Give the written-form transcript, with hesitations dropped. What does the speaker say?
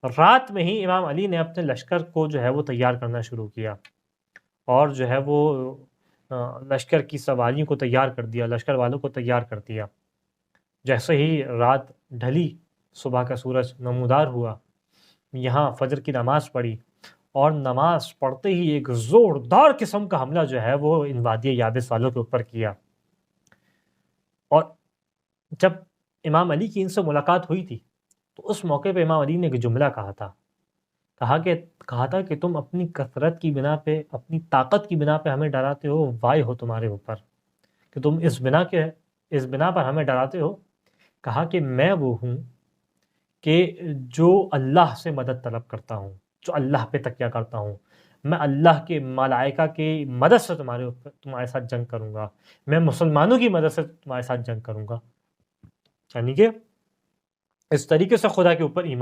رات میں ہی امام علی نے اپنے لشکر کو جو ہے وہ تیار کرنا شروع کیا، اور جو ہے وہ لشکر کی سواریوں کو تیار کر دیا، لشکر والوں کو تیار کر دیا۔ جیسے ہی رات ڈھلی، صبح کا سورج نمودار ہوا، یہاں فجر کی نماز پڑھی، اور نماز پڑھتے ہی ایک زوردار قسم کا حملہ جو ہے وہ ان وادی یابس والوں کے اوپر کیا۔ اور جب امام علی کی ان سے ملاقات ہوئی تھی تو اس موقع پہ امام علی نے ایک جملہ کہا تھا، کہا تھا کہ تم اپنی کثرت کی بنا پہ، اپنی طاقت کی بنا پہ ہمیں ڈراتے ہو، وائے ہو تمہارے اوپر کہ تم اس بنا پر ہمیں ڈراتے ہو۔ کہا کہ میں وہ ہوں کہ جو اللہ سے مدد طلب کرتا ہوں، جو اللہ پہ تکیہ کرتا ہوں، میں اللہ کے ملائکہ کی مدد سے تمہارے ساتھ جنگ کروں گا، میں مسلمانوں کی مدد سے تمہارے ساتھ جنگ کروں گا۔ یعنی کہ اس طریقے سے خدا کے اوپر ایمان